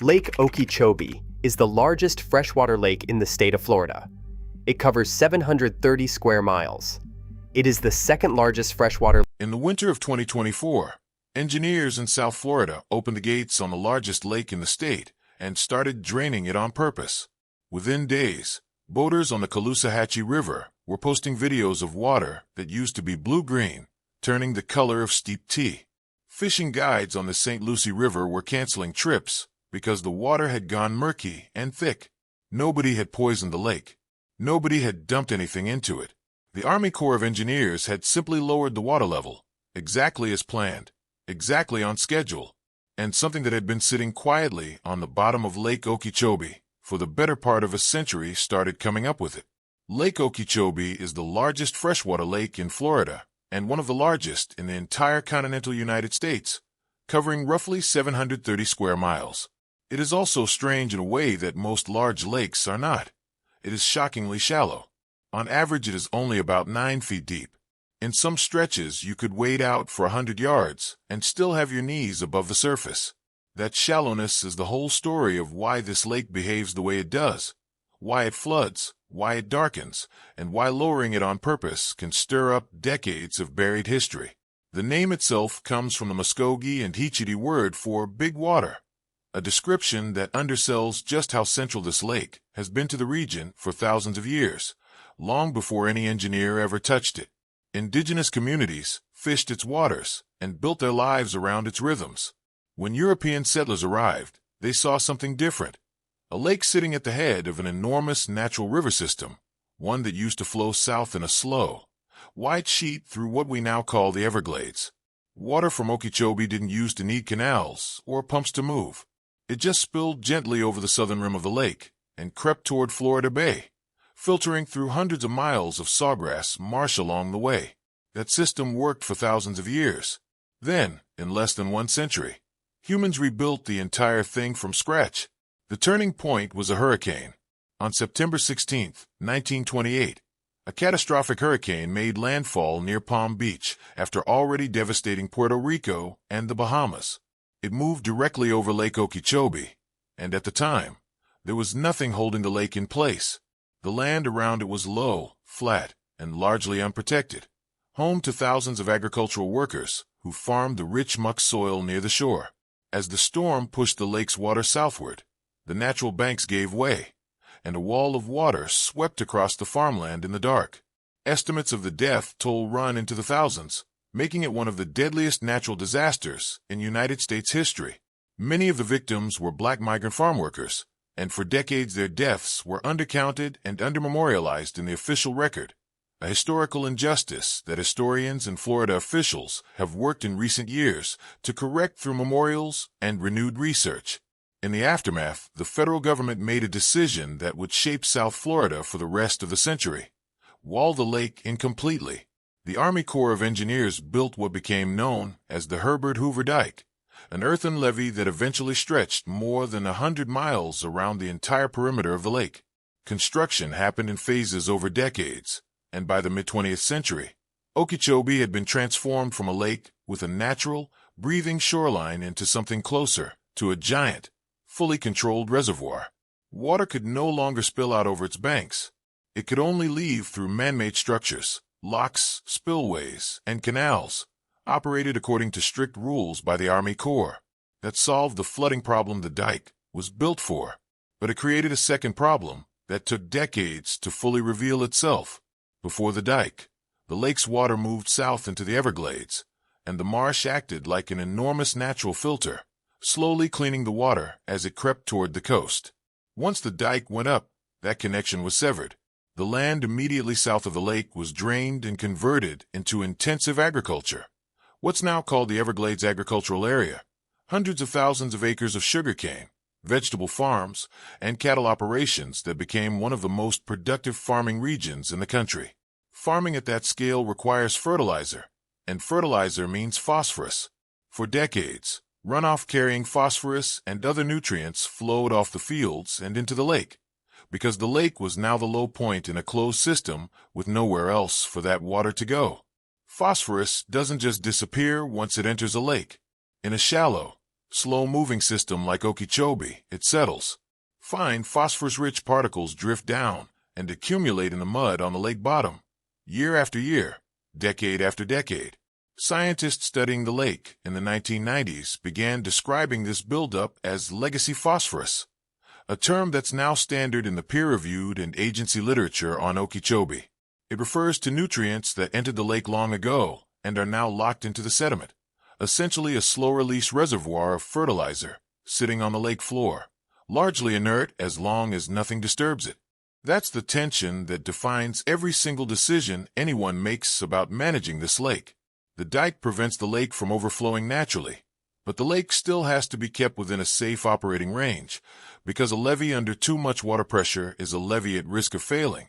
Lake Okeechobee is the largest freshwater lake in the state of Florida. It covers 730 square miles. It is the second largest freshwater. In the winter of 2024, engineers in South Florida opened the gates on the largest lake in the state and started draining it on purpose. Within days, boaters on the Caloosahatchee River were posting videos of water that used to be blue-green, turning the color of steep tea. Fishing guides on the St. Lucie River were canceling trips because the water had gone murky and thick. Nobody had poisoned the lake. Nobody had dumped anything into it. The Army Corps of Engineers had simply lowered the water level, exactly as planned, exactly on schedule, and something that had been sitting quietly on the bottom of Lake Okeechobee for the better part of a century started coming up with it. Lake Okeechobee is the largest freshwater lake in Florida and one of the largest in the entire continental United States, covering roughly 730 square miles. It is also strange in a way that most large lakes are not. It is shockingly shallow. On average, it is only about 9 feet deep. In some stretches, you could wade out for 100 yards and still have your knees above the surface. That shallowness is the whole story of why this lake behaves the way it does, why it floods, why it darkens, and why lowering it on purpose can stir up decades of buried history. The name itself comes from the Muskogee and Okeechobee word for big water, a description that undersells just how central this lake has been to the region for thousands of years, long before any engineer ever touched it. Indigenous communities fished its waters and built their lives around its rhythms. When European settlers arrived, they saw something different. A lake sitting at the head of an enormous natural river system, one that used to flow south in a slow, wide sheet through what we now call the Everglades. Water from Okeechobee didn't used to need canals or pumps to move. It just spilled gently over the southern rim of the lake and crept toward Florida Bay, filtering through hundreds of miles of sawgrass marsh along the way. That system worked for thousands of years. Then, in less than 1 century, humans rebuilt the entire thing from scratch. The turning point was a hurricane. On September 16, 1928, a catastrophic hurricane made landfall near Palm Beach after already devastating Puerto Rico and the Bahamas. It moved directly over Lake Okeechobee, and at the time, there was nothing holding the lake in place. The land around it was low, flat, and largely unprotected, home to thousands of agricultural workers who farmed the rich muck soil near the shore. As the storm pushed the lake's water southward, the natural banks gave way, and a wall of water swept across the farmland in the dark. Estimates of the death toll run into the thousands, making it one of the deadliest natural disasters in United States history. Many of the victims were black migrant farm workers, and for decades their deaths were undercounted and undermemorialized in the official record, a historical injustice that historians and Florida officials have worked in recent years to correct through memorials and renewed research. In the aftermath, the federal government made a decision that would shape South Florida for the rest of the century: wall the lake in completely. The Army Corps of Engineers built what became known as the Herbert Hoover Dike, an earthen levee that eventually stretched more than 100 miles around the entire perimeter of the lake. Construction happened in phases over decades, and by the mid-20th century, Okeechobee had been transformed from a lake with a natural, breathing shoreline into something closer to a giant, fully controlled reservoir. Water could no longer spill out over its banks. It could only leave through man-made structures, locks, spillways, and canals, operated according to strict rules by the Army Corps. That solved the flooding problem the dike was built for, but it created a second problem that took decades to fully reveal itself. Before the dike, the lake's water moved south into the Everglades, and the marsh acted like an enormous natural filter, slowly cleaning the water as it crept toward the coast. Once the dike went up, that connection was severed. The land immediately south of the lake was drained and converted into intensive agriculture, what's now called the Everglades Agricultural Area. Hundreds of thousands of acres of sugarcane, vegetable farms, and cattle operations that became one of the most productive farming regions in the country. Farming at that scale requires fertilizer, and fertilizer means phosphorus. For decades, runoff carrying phosphorus and other nutrients flowed off the fields and into the lake, because the lake was now the low point in a closed system with nowhere else for that water to go. Phosphorus doesn't just disappear once it enters a lake. In a shallow, slow-moving system like Okeechobee, it settles. Fine phosphorus-rich particles drift down and accumulate in the mud on the lake bottom, year after year, decade after decade. Scientists studying the lake in the 1990s began describing this buildup as legacy phosphorus, a term that's now standard in the peer-reviewed and agency literature on Okeechobee. It refers to nutrients that entered the lake long ago and are now locked into the sediment, essentially a slow-release reservoir of fertilizer sitting on the lake floor, largely inert as long as nothing disturbs it. That's the tension that defines every single decision anyone makes about managing this lake. The dike prevents the lake from overflowing naturally, but the lake still has to be kept within a safe operating range, because a levee under too much water pressure is a levee at risk of failing,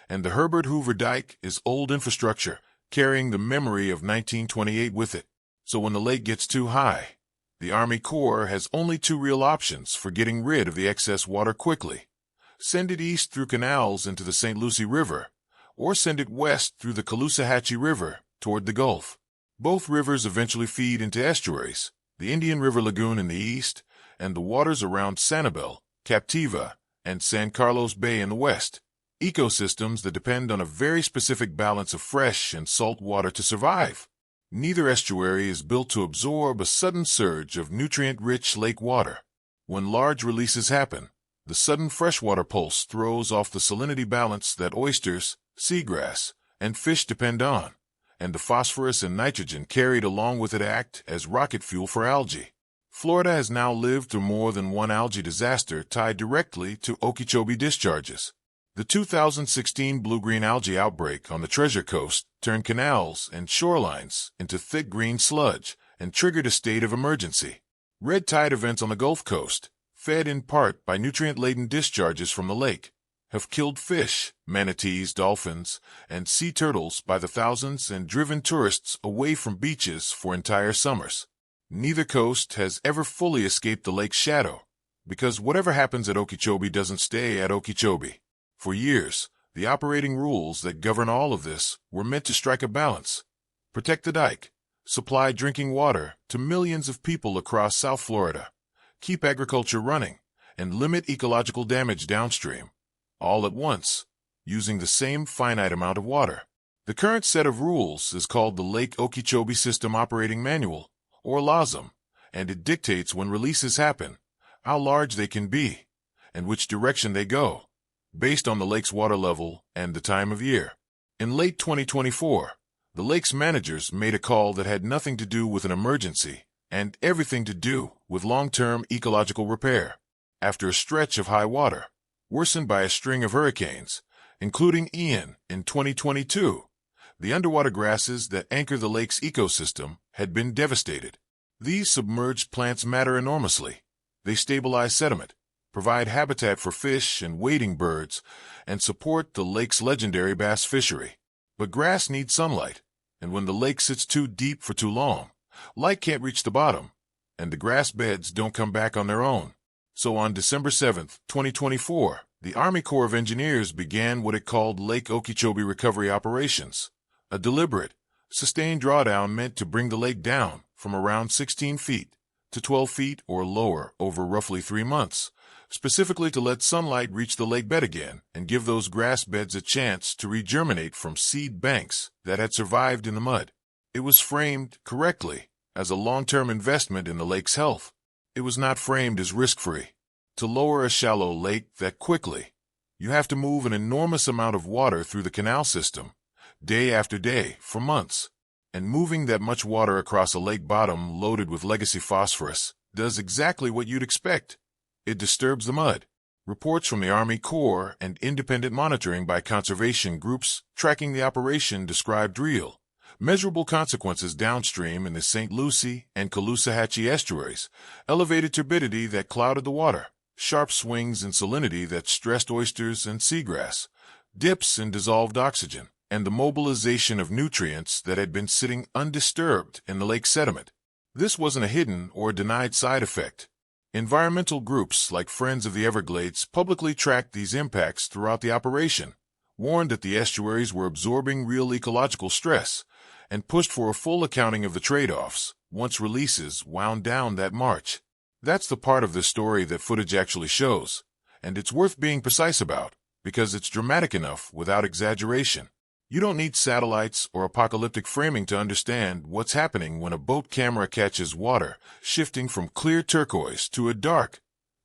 and the Herbert Hoover Dike is old infrastructure carrying the memory of 1928 with it. So when the lake gets too high, the Army Corps has only two real options for getting rid of the excess water quickly. Send it east through canals into the St. Lucie River, or send it west through the Caloosahatchee River toward the Gulf. Both rivers eventually feed into estuaries, the Indian River Lagoon in the east, and the waters around Sanibel, Captiva, and San Carlos Bay in the west. Ecosystems that depend on a very specific balance of fresh and salt water to survive. Neither estuary is built to absorb a sudden surge of nutrient-rich lake water. When large releases happen, the sudden freshwater pulse throws off the salinity balance that oysters, seagrass, and fish depend on, and the phosphorus and nitrogen carried along with it act as rocket fuel for algae. Florida has now lived through more than one algae disaster tied directly to Okeechobee discharges. The 2016 blue-green algae outbreak on the Treasure Coast turned canals and shorelines into thick green sludge and triggered a state of emergency. Red tide events on the Gulf Coast, fed in part by nutrient-laden discharges from the lake, have killed fish, manatees, dolphins, and sea turtles by the thousands and driven tourists away from beaches for entire summers. Neither coast has ever fully escaped the lake's shadow, because whatever happens at Okeechobee doesn't stay at Okeechobee. For years, the operating rules that govern all of this were meant to strike a balance, protect the dike, supply drinking water to millions of people across South Florida, keep agriculture running, and limit ecological damage downstream, all at once, using the same finite amount of water. The current set of rules is called the Lake Okeechobee System Operating Manual, or LOSM, and it dictates when releases happen, how large they can be, and which direction they go, based on the lake's water level and the time of year. In late 2024, the lake's managers made a call that had nothing to do with an emergency and everything to do with long-term ecological repair. After a stretch of high water, worsened by a string of hurricanes, including Ian in 2022, the underwater grasses that anchor the lake's ecosystem had been devastated. These submerged plants matter enormously. They stabilize sediment, provide habitat for fish and wading birds, and support the lake's legendary bass fishery. But grass needs sunlight, and when the lake sits too deep for too long, light can't reach the bottom, and the grass beds don't come back on their own. So on December 7, 2024, the Army Corps of Engineers began what it called Lake Okeechobee Recovery Operations, a deliberate, sustained drawdown meant to bring the lake down from around 16 feet to 12 feet or lower over roughly 3 months, specifically to let sunlight reach the lake bed again and give those grass beds a chance to regerminate from seed banks that had survived in the mud. It was framed correctly as a long-term investment in the lake's health. It was not framed as risk-free. To lower a shallow lake that quickly, you have to move an enormous amount of water through the canal system, day after day, for months. And moving that much water across a lake bottom loaded with legacy phosphorus does exactly what you'd expect. It disturbs the mud. Reports from the Army Corps and independent monitoring by conservation groups tracking the operation described real, measurable consequences downstream in the St. Lucie and Caloosahatchee estuaries, elevated turbidity that clouded the water, sharp swings in salinity that stressed oysters and seagrass, dips in dissolved oxygen, and the mobilization of nutrients that had been sitting undisturbed in the lake sediment. This wasn't a hidden or denied side effect. Environmental groups like Friends of the Everglades publicly tracked these impacts throughout the operation, warned that the estuaries were absorbing real ecological stress, and pushed for a full accounting of the trade-offs once releases wound down that March. That's the part of the story that footage actually shows, and it's worth being precise about, because it's dramatic enough without exaggeration. You don't need satellites or apocalyptic framing to understand what's happening when a boat camera catches water shifting from clear turquoise to a dark,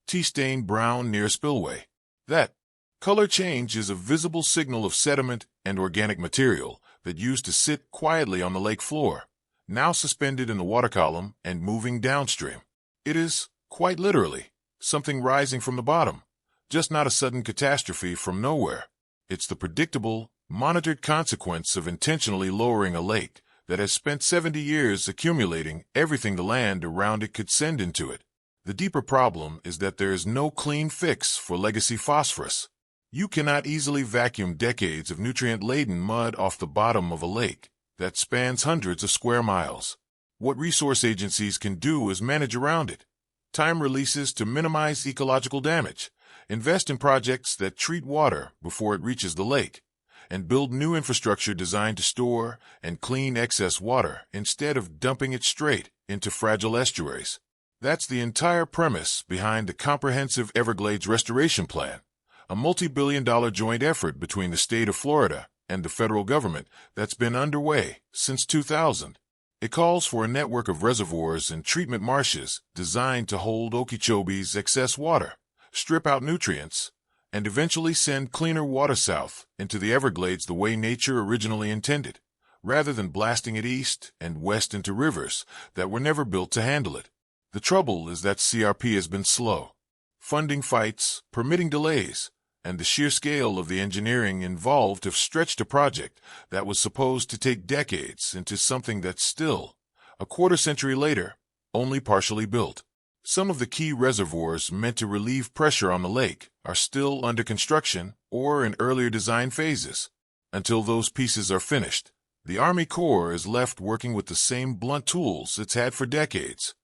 tea-stained brown near a spillway. That color change is a visible signal of sediment and organic material that used to sit quietly on the lake floor, now suspended in the water column and moving downstream. It is, quite literally, something rising from the bottom, just not a sudden catastrophe from nowhere. It's the predictable, monitored consequence of intentionally lowering a lake that has spent 70 years accumulating everything the land around it could send into it. The deeper problem is that there is no clean fix for legacy phosphorus. You cannot easily vacuum decades of nutrient-laden mud off the bottom of a lake that spans hundreds of square miles. What resource agencies can do is manage around it. Time releases to minimize ecological damage, invest in projects that treat water before it reaches the lake, and build new infrastructure designed to store and clean excess water instead of dumping it straight into fragile estuaries. That's the entire premise behind the Comprehensive Everglades Restoration Plan, a multi-billion-dollar joint effort between the state of Florida and the federal government that's been underway since 2000. It calls for a network of reservoirs and treatment marshes designed to hold Okeechobee's excess water, strip out nutrients, and eventually send cleaner water south into the Everglades the way nature originally intended, rather than blasting it east and west into rivers that were never built to handle it. The trouble is that CRP has been slow. Funding fights, permitting delays, and the sheer scale of the engineering involved have stretched a project that was supposed to take decades into something that's still, a quarter century later, only partially built. Some of the key reservoirs meant to relieve pressure on the lake are still under construction or in earlier design phases. Until those pieces are finished, the Army Corps is left working with the same blunt tools it's had for decades.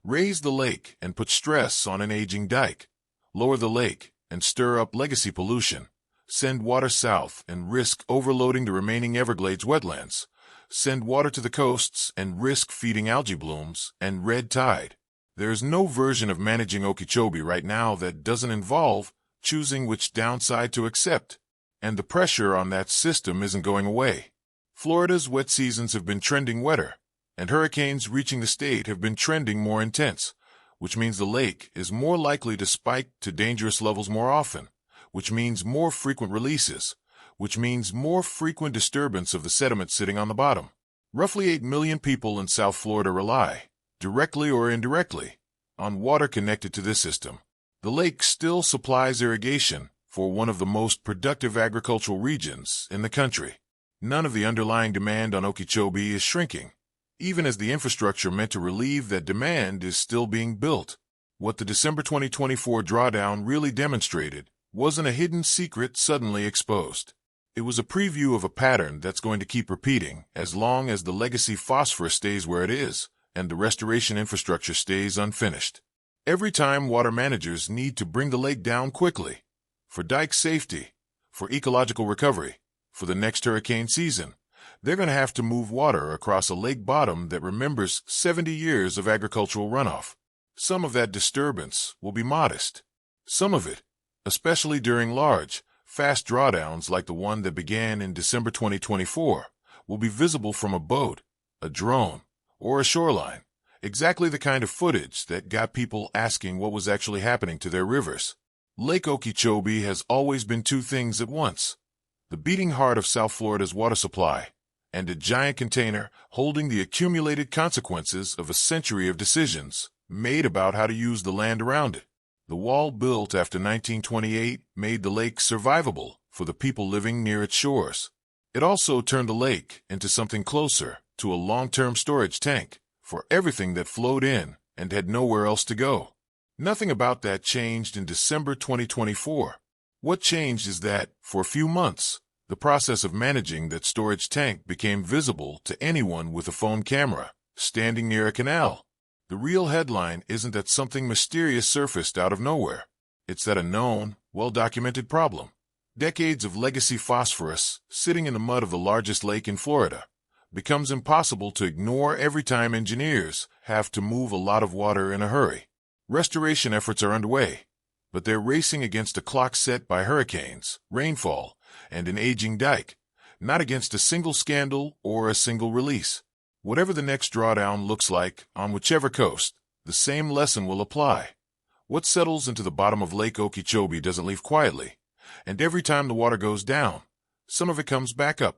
Raise the lake and put stress on an aging dike. Lower the lake and stir up legacy pollution. Send water south and risk overloading the remaining Everglades wetlands. Send water to the coasts and risk feeding algae blooms and red tide. There's no version of managing Okeechobee right now that doesn't involve choosing which downside to accept, and the pressure on that system isn't going away. Florida's wet seasons have been trending wetter, and hurricanes reaching the state have been trending more intense, which means the lake is more likely to spike to dangerous levels more often, which means more frequent releases, which means more frequent disturbance of the sediment sitting on the bottom. Roughly 8 million people in South Florida rely, directly or indirectly, on water connected to this system. The lake still supplies irrigation for one of the most productive agricultural regions in the country. None of the underlying demand on Okeechobee is shrinking, even as the infrastructure meant to relieve that demand is still being built. What the December 2024 drawdown really demonstrated wasn't a hidden secret suddenly exposed. It was a preview of a pattern that's going to keep repeating as long as the legacy phosphorus stays where it is and the restoration infrastructure stays unfinished. Every time water managers need to bring the lake down quickly, for dike safety, for ecological recovery, for the next hurricane season, they're going to have to move water across a lake bottom that remembers 70 years of agricultural runoff. Some of that disturbance will be modest. Some of it, especially during large, fast drawdowns like the one that began in December 2024, will be visible from a boat, a drone, or a shoreline, exactly the kind of footage that got people asking what was actually happening to their rivers. Lake Okeechobee has always been two things at once: the beating heart of South Florida's water supply, and a giant container holding the accumulated consequences of a century of decisions made about how to use the land around it. The wall built after 1928 made the lake survivable for the people living near its shores. It also turned the lake into something closer to a long-term storage tank for everything that flowed in and had nowhere else to go. Nothing about that changed in December 2024. What changed is that, for a few months, the process of managing that storage tank became visible to anyone with a phone camera, standing near a canal. The real headline isn't that something mysterious surfaced out of nowhere. It's that a known, well-documented problem, decades of legacy phosphorus sitting in the mud of the largest lake in Florida, becomes impossible to ignore every time engineers have to move a lot of water in a hurry. Restoration efforts are underway, but they're racing against a clock set by hurricanes, rainfall, and an aging dike, not against a single scandal or a single release. Whatever the next drawdown looks like, on whichever coast, the same lesson will apply. What settles into the bottom of Lake Okeechobee doesn't leave quietly, and every time the water goes down, some of it comes back up.